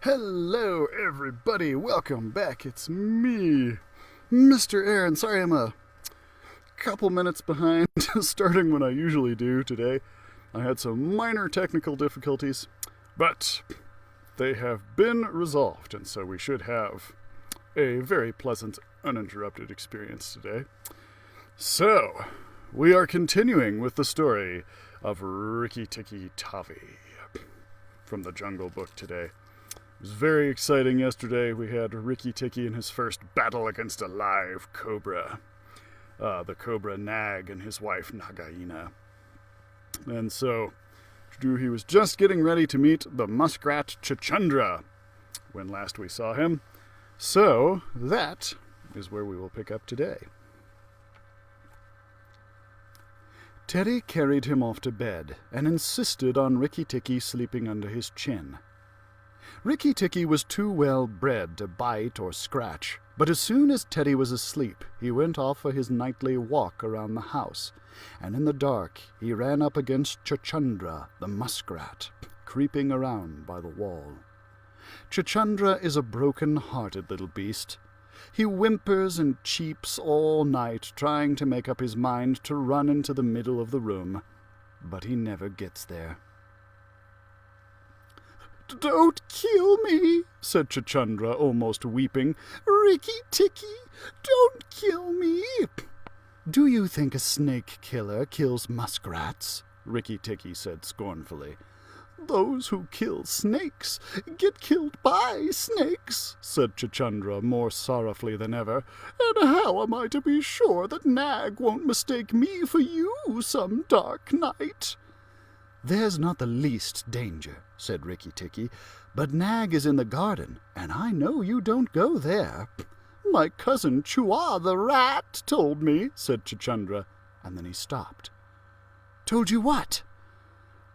Hello, everybody. Welcome back. It's me, Mr. Aaron. Sorry I'm a couple minutes behind starting when I usually do today. I had some minor technical difficulties, but they have been resolved, and so we should have a very pleasant, uninterrupted experience today. So, we are continuing with the story of Rikki Tikki Tavi from the Jungle Book today. It was very exciting yesterday. We had Rikki Tikki in his first battle against a live cobra. The cobra Nag and his wife Nagaina. And so, he was just getting ready to meet the muskrat Chachandra when last we saw him. So, that is where we will pick up today. Teddy carried him off to bed and insisted on Rikki Tikki sleeping under his chin. Rikki Tikki was too well bred to bite or scratch, but as soon as Teddy was asleep, he went off for his nightly walk around the house, and in the dark he ran up against Chachandra, the muskrat, creeping around by the wall. Chachandra is a broken-hearted little beast. He whimpers and cheeps all night, trying to make up his mind to run into the middle of the room, but he never gets there. "Don't kill me," said Chachandra, almost weeping. "Rikki Tikki, don't kill me." "Do you think a snake killer kills muskrats?" Rikki Tikki said scornfully. "Those who kill snakes get killed by snakes," said Chachandra more sorrowfully than ever. "And how am I to be sure that Nag won't mistake me for you some dark night?" "There's not the least danger," said Rikki Tikki, "but Nag is in the garden, and I know you don't go there." "My cousin Chua the rat told me," said Chachandra, and then he stopped. "Told you what?"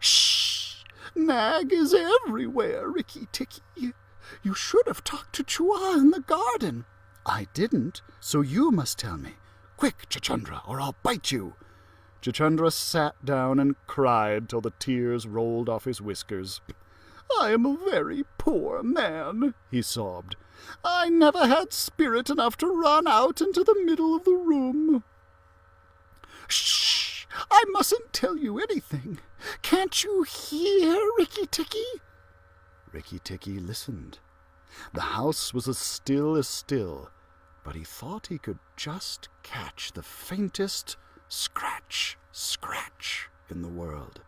"Shh! Nag is everywhere, Rikki Tikki. You should have talked to Chua in the garden." "I didn't, so you must tell me. Quick, Chachandra, or I'll bite you." Chachandra sat down and cried till the tears rolled off his whiskers. "I am a very poor man," he sobbed. "I never had spirit enough to run out into the middle of the room." "Shh! I mustn't tell you anything. Can't you hear, Rikki Tikki?" Rikki Tikki listened. The house was as still, but he thought he could just catch the faintest scratch, scratch in the world.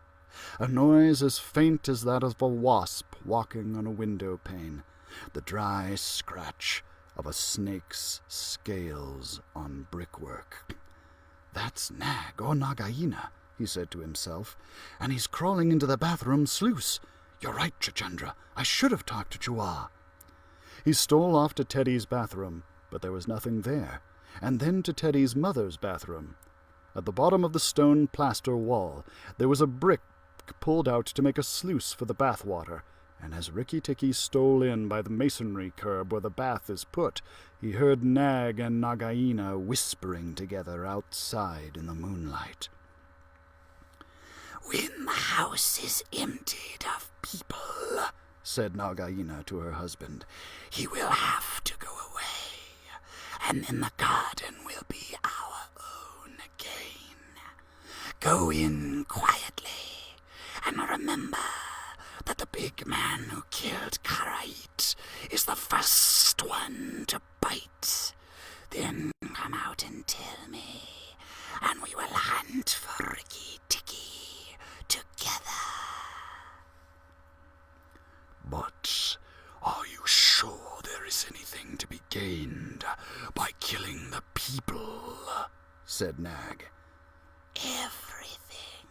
A noise as faint as that of a wasp walking on a window pane. The dry scratch of a snake's scales on brickwork. "That's Nag or Nagaina," he said to himself, "and he's crawling into the bathroom sluice. You're right, Chachandra. I should have talked to Chua." He stole off to Teddy's bathroom, but there was nothing there, and then to Teddy's mother's bathroom. At the bottom of the stone plaster wall, there was a brick pulled out to make a sluice for the bath water, and as Rikki Tikki stole in by the masonry curb where the bath is put, he heard Nag and Nagaina whispering together outside in the moonlight. "When the house is emptied of people," said Nagaina to her husband, "he will have to go away, and then the garden will be our own again. Go in quietly, and remember that the big man who killed Karait is the first one to bite. Then come out and tell me, and we will hunt for Rikki Tikki together." "But are you sure there is anything to be gained by killing the people?" said Nag. "Everything.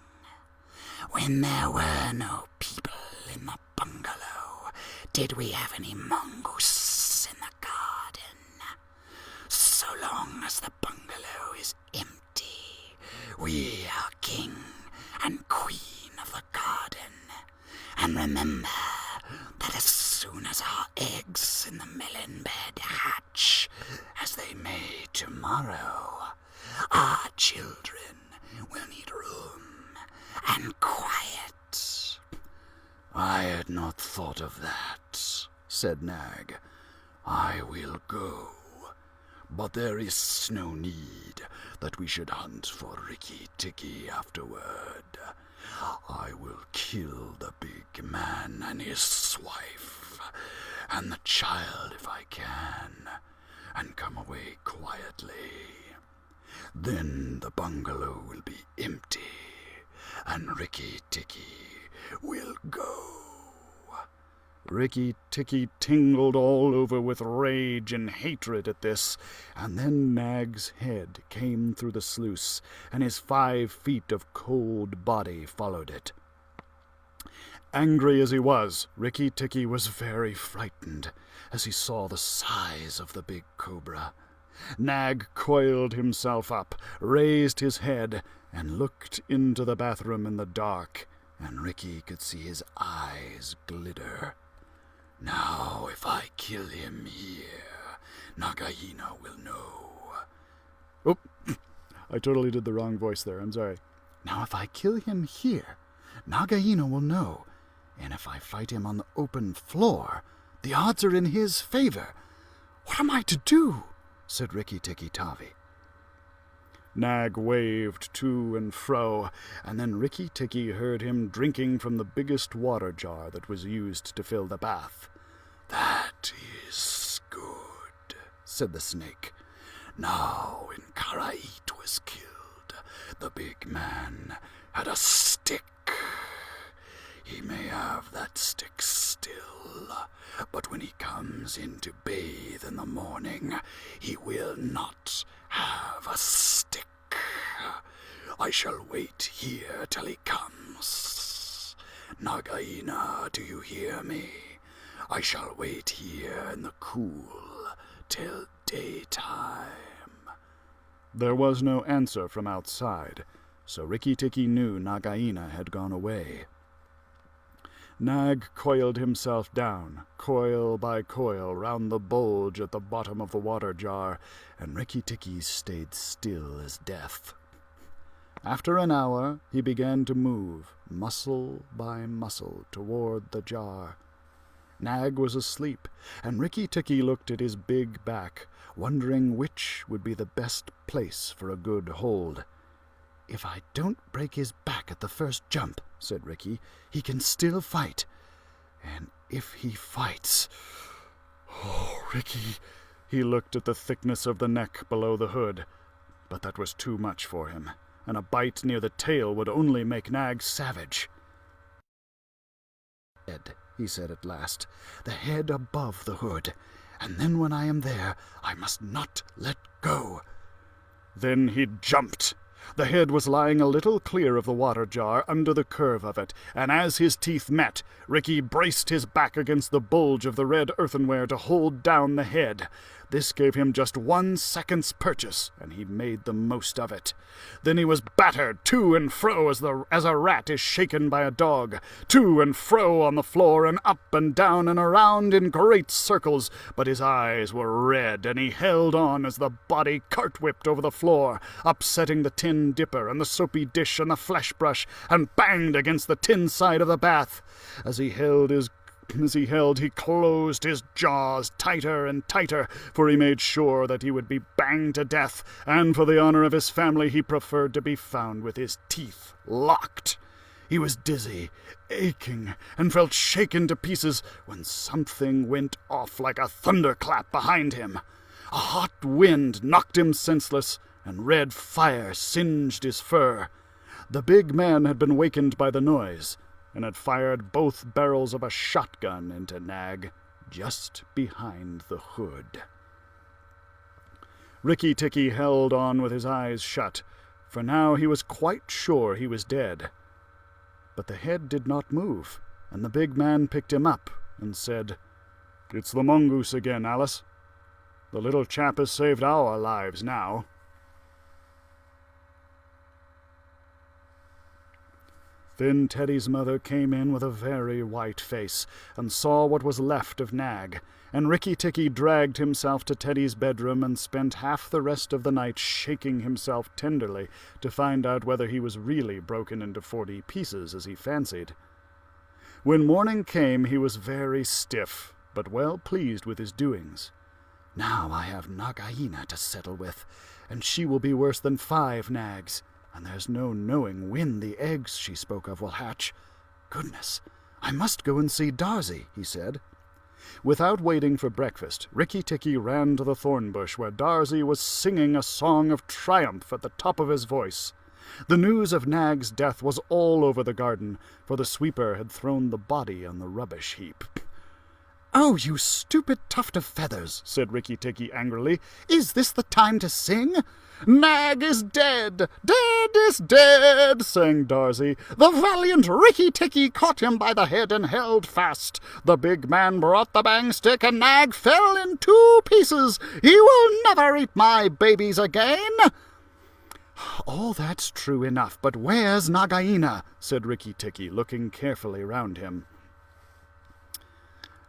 When there were no people in the bungalow, did we have any mongoose in the garden? So long as the bungalow is empty, we are king and queen of the garden. And remember that as soon as our eggs in the melon bed hatch, as they may tomorrow, our children will need room and quiet." "I had not thought of that," said Nag. "I will go, but there is no need that we should hunt for Rikki Tikki afterward. I will kill the big man and his wife, and the child if I can, and come away quietly. Then the bungalow will be empty, and Rikki Tikki will go." Rikki Tikki tingled all over with rage and hatred at this, and then Nag's head came through the sluice, and his 5 feet of cold body followed it. Angry as he was, Rikki Tikki was very frightened as he saw the size of the big cobra. Nag coiled himself up, raised his head, and looked into the bathroom in the dark, and Rikki could see his eyes glitter. "Now, if I kill him here, Nagaina will know." Oh, I totally did the wrong voice there. I'm sorry. "Now, if I kill him here, Nagaina will know. And if I fight him on the open floor, the odds are in his favor. What am I to do?" said Rikki Tikki Tavi. Nag waved to and fro, and then Rikki Tikki heard him drinking from the biggest water jar that was used to fill the bath. "That is good," said the snake. "Now, when Karait was killed, the big man had a stick. He may have that stick still, but when he comes in to bathe in the morning, he will not have a stick. I shall wait here till he comes. Nagaina, do you hear me? I shall wait here in the cool till daytime." There was no answer from outside, so Rikki Tikki knew Nagaina had gone away. Nag coiled himself down, coil by coil, round the bulge at the bottom of the water jar, and Rikki Tikki stayed still as death. After an hour, he began to move, muscle by muscle, toward the jar. Nag was asleep, and Rikki Tikki looked at his big back, wondering which would be the best place for a good hold. "If I don't break his back at the first jump," said Rikki, "he can still fight. And if he fights... Oh, Rikki!" He looked at the thickness of the neck below the hood, but that was too much for him, and a bite near the tail would only make Nag savage. "Head," he said at last, "the head above the hood, and then when I am there, I must not let go." Then he jumped. The head was lying a little clear of the water jar, under the curve of it, and as his teeth met, Rikki braced his back against the bulge of the red earthenware to hold down the head. This gave him just 1 second's purchase, and he made the most of it. Then he was battered to and fro as a rat is shaken by a dog, to and fro on the floor, and up and down and around in great circles, but his eyes were red, and he held on as the body cart-whipped over the floor, upsetting the tin dipper and the soapy dish and the flesh brush, and banged against the tin side of the bath. As he held, he closed his jaws tighter and tighter, for he made sure that he would be banged to death, and for the honor of his family he preferred to be found with his teeth locked. He was dizzy, aching, and felt shaken to pieces when something went off like a thunderclap behind him. A hot wind knocked him senseless, and red fire singed his fur. The big man had been wakened by the noise, and had fired both barrels of a shotgun into Nag, just behind the hood. Rikki Tikki held on with his eyes shut, for now he was quite sure he was dead. But the head did not move, and the big man picked him up and said, "It's the mongoose again, Alice. The little chap has saved our lives now." Then Teddy's mother came in with a very white face, and saw what was left of Nag, and Rikki Tikki dragged himself to Teddy's bedroom and spent half the rest of the night shaking himself tenderly to find out whether he was really broken into 40 pieces as he fancied. When morning came he was very stiff, but well pleased with his doings. Now I have Nagaina to settle with, and she will be worse than 5 nags, and there's no knowing when the eggs she spoke of will hatch. Goodness, I must go and see Darzee, he said. Without waiting for breakfast, Rikki Tikki ran to the thorn bush where Darzee was singing a song of triumph at the top of his voice. The news of Nag's death was all over the garden, for the sweeper had thrown the body on the rubbish heap. "Oh, you stupid tuft of feathers," said Rikki Tikki angrily. "Is this the time to sing?" "Nag is dead! Dead is dead!" sang Darzee. "The valiant Rikki Tikki caught him by the head and held fast. The big man brought the bang stick, and Nag fell in 2 pieces. He will never eat my babies again." "All that's true enough, but where's Nagaina?" said Rikki Tikki, looking carefully round him.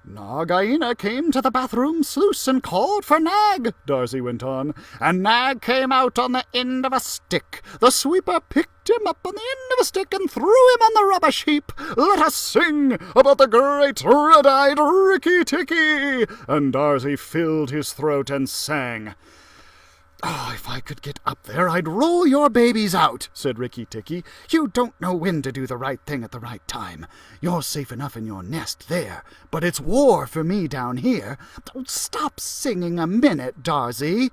"Nagaina came to the bathroom sluice and called for Nag," Darzee went on, "and Nag came out on the end of a stick. The sweeper picked him up on the end of a stick and threw him on the rubbish heap. Let us sing about the great red-eyed Rikki Tikki!" And Darzee filled his throat and sang. "Oh, if I could get up there, I'd roll your babies out," said Rikki Tikki. "You don't know when to do the right thing at the right time. You're safe enough in your nest there, but it's war for me down here. Stop singing a minute, Darzee."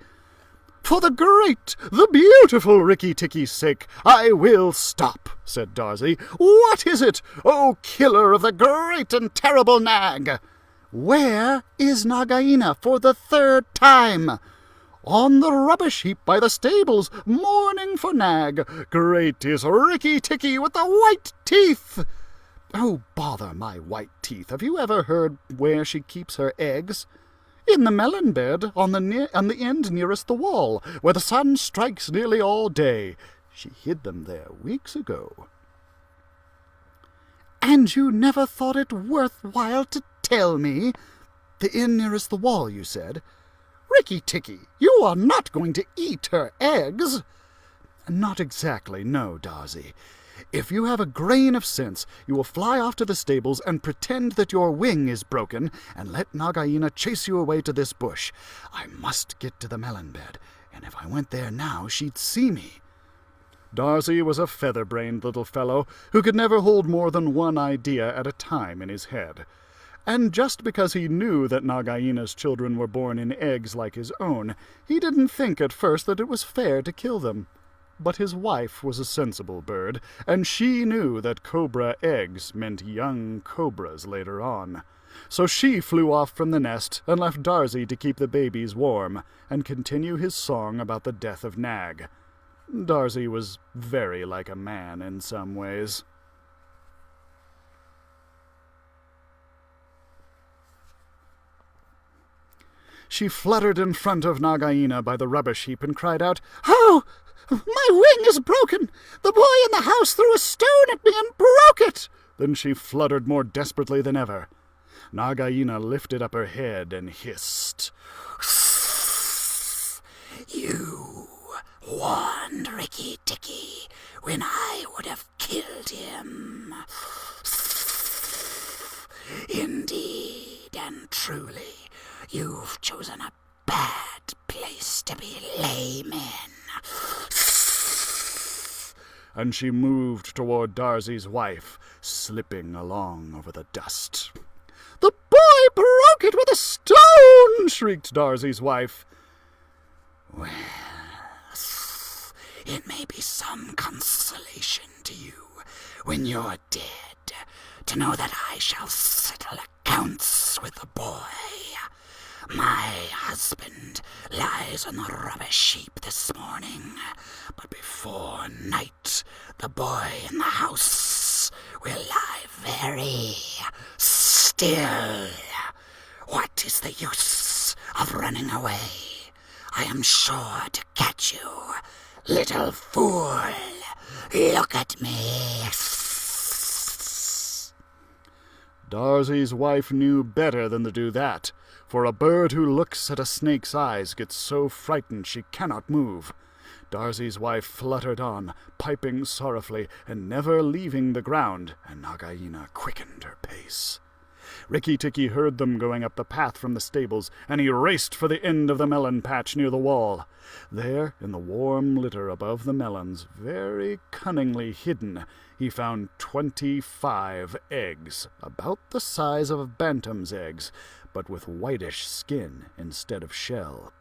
"For the great, the beautiful Rikki Tikki's sake, I will stop," said Darzee. "What is it, O killer of the great and terrible Nag?" "Where is Nagaina for the 3rd time?" "On the rubbish heap by the stables, mourning for Nag. Great is Rikki Tikki with the white teeth." "Oh, bother my white teeth. Have you ever heard where she keeps her eggs?" "In the melon bed on the end nearest the wall, where the sun strikes nearly all day. She hid them there weeks ago." "And you never thought it worth while to tell me?" "The inn nearest the wall, you said?" "Rikki Tikki, you are not going to eat her eggs." "Not exactly, no, Darzee. If you have a grain of sense, you will fly off to the stables and pretend that your wing is broken, and let Nagaina chase you away to this bush. I must get to the melon bed, and if I went there now, she'd see me." Darzee was a feather-brained little fellow who could never hold more than one idea at a time in his head. And just because he knew that Nagaina's children were born in eggs like his own, he didn't think at first that it was fair to kill them. But his wife was a sensible bird, and she knew that cobra eggs meant young cobras later on. So she flew off from the nest and left Darzee to keep the babies warm and continue his song about the death of Nag. Darzee was very like a man in some ways. She fluttered in front of Nagaina by the rubbish heap and cried out, "Oh, my wing is broken! The boy in the house threw a stone at me and broke it!" Then she fluttered more desperately than ever. Nagaina lifted up her head and hissed, "You warned Rikki Tikki when I would have killed him. Indeed and truly, you've chosen a bad place to be lame in." And she moved toward Darzee's wife, slipping along over the dust. "The boy broke it with a stone!" shrieked Darzee's wife. "Well, it may be some consolation to you when you're dead to know that I shall settle accounts with the boy. My husband lies on the rubbish heap this morning, but before night the boy in the house will lie very still. What is the use of running away? I am sure to catch you. Little fool, look at me." Darzee's wife knew better than to do that, for a bird who looks at a snake's eyes gets so frightened she cannot move. Darzee's wife fluttered on, piping sorrowfully and never leaving the ground, and Nagaina quickened her pace. Rikki Tikki heard them going up the path from the stables, and he raced for the end of the melon patch near the wall. There, in the warm litter above the melons, very cunningly hidden, he found 25 eggs, about the size of a bantam's eggs, but with whitish skin instead of shell.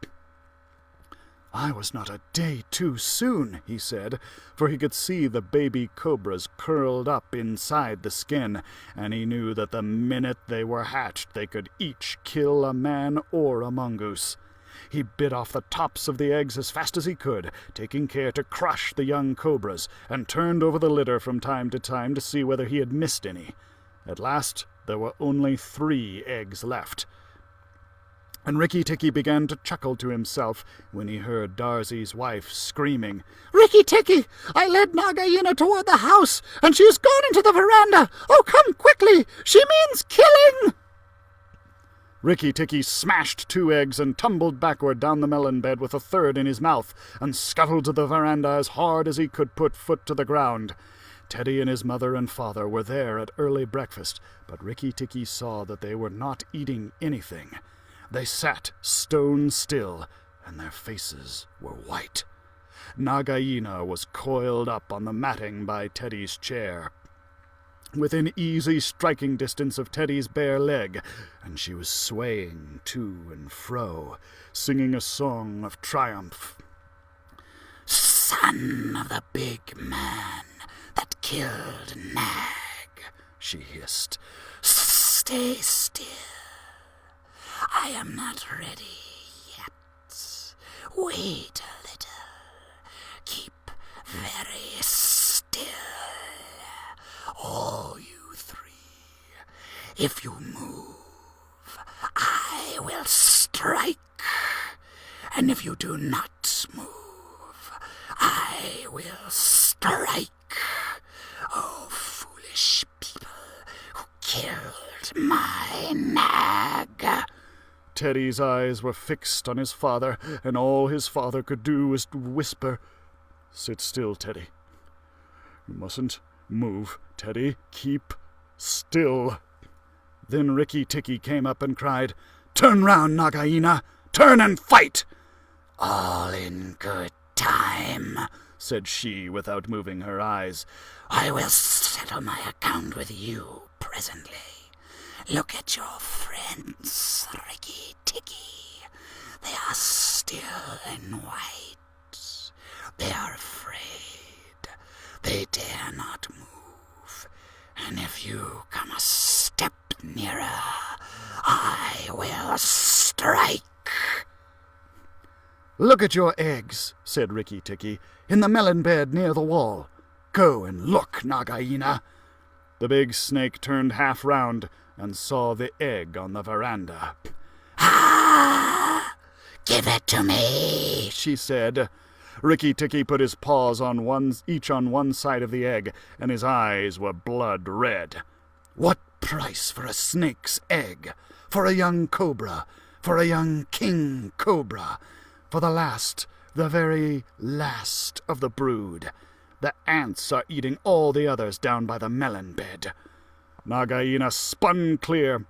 "I was not a day too soon," he said, for he could see the baby cobras curled up inside the skin, and he knew that the minute they were hatched they could each kill a man or a mongoose. He bit off the tops of the eggs as fast as he could, taking care to crush the young cobras, and turned over the litter from time to time to see whether he had missed any. At last there were only 3 eggs left, and Rikki Tikki began to chuckle to himself when he heard Darzee's wife screaming, "Rikki Tikki, I led Nagaina toward the house, and she has gone into the veranda. Oh, come quickly! She means killing!" Rikki Tikki smashed 2 eggs and tumbled backward down the melon bed with a third in his mouth, and scuttled to the veranda as hard as he could put foot to the ground. Teddy and his mother and father were there at early breakfast, but Rikki Tikki saw that they were not eating anything. They sat stone still, and their faces were white. Nagaina was coiled up on the matting by Teddy's chair, within easy striking distance of Teddy's bare leg, and she was swaying to and fro, singing a song of triumph. "Son of the big man that killed Nag," she hissed, "stay still. I am not ready yet. Wait a little. Keep very still. All you 3. If you move, I will strike. And if you do not move, I will strike. Oh, foolish people who killed my Nag." Teddy's eyes were fixed on his father, and all his father could do was to whisper, "Sit still, Teddy. You mustn't move, Teddy. Keep still." Then Rikki Tikki came up and cried, "Turn round, Nagaina! Turn and fight!" "All in good time," said she, without moving her eyes. "I will settle my account with you presently. Look at your friends, Rikki Tikki. They are still and white. They are afraid. They dare not move. And if you come a step nearer, I will strike." "Look at your eggs," said Rikki Tikki, "in the melon bed near the wall. Go and look, Nagaina." The big snake turned half round and saw the egg on the veranda. "Ah! Give it to me," she said. Rikki Tikki put his paws each on one side of the egg, and his eyes were blood red. What price for a snake's egg? For a young cobra? For a young king cobra? For the very last of the brood? The ants are eating all the others down by the melon bed. Nagaina spun clear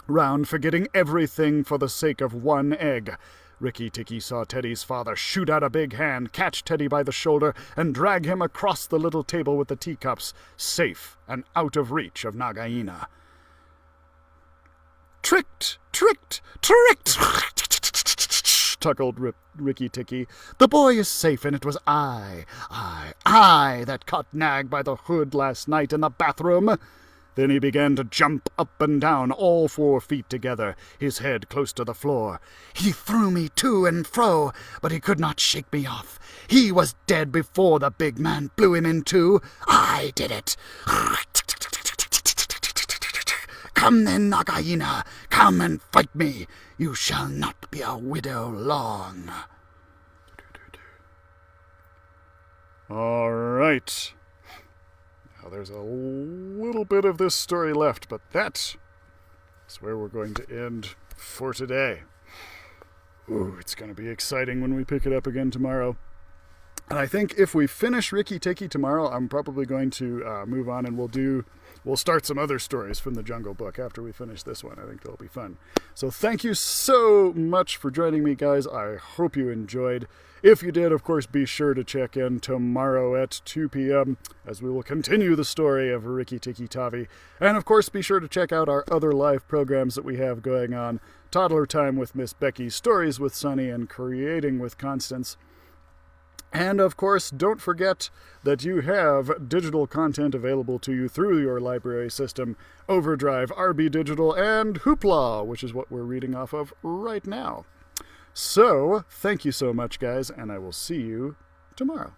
round, forgetting everything for the sake of one egg. Rikki Tikki saw Teddy's father shoot out a big hand, catch Teddy by the shoulder, and drag him across the little table with the teacups, safe and out of reach of Nagaina. "Tricked! Tricked! Tricked!" chuckled Rikki Tikki. "The boy is safe, and it was I that caught Nag by the hood last night in the bathroom." Then he began to jump up and down, all 4 feet together, his head close to the floor. "He threw me to and fro, but he could not shake me off. He was dead before the big man blew him in two. I did it. Come then, Nagaina, come and fight me. You shall not be a widow long." All right. Now, there's a little bit of this story left, but that is where we're going to end for today. Ooh, it's going to be exciting when we pick it up again tomorrow. And I think if we finish Rikki Tikki tomorrow, I'm probably going to move on, and we'll we'll start some other stories from the Jungle Book after we finish this one. I think that'll be fun. So thank you so much for joining me, guys. I hope you enjoyed. If you did, of course, be sure to check in tomorrow at 2 p.m. as we will continue the story of Rikki Tikki Tavi. And, of course, be sure to check out our other live programs that we have going on. Toddler Time with Miss Becky, Stories with Sunny, and Creating with Constance. And, of course, don't forget that you have digital content available to you through your library system, Overdrive, RB Digital, and Hoopla, which is what we're reading off of right now. So, thank you so much, guys, and I will see you tomorrow.